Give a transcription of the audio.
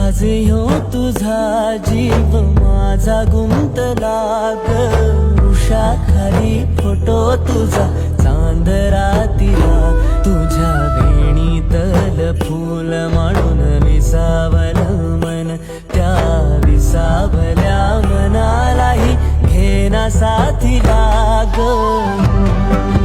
आज ह्यो तुझा जीव माझा गुंतला ग उषा खाली फोटो तुझा चांद रातीला तुझ्या वेणीतल फूल म्हणून विसावलं मन त्या विसावल्या मनालाही घेना साथीला ग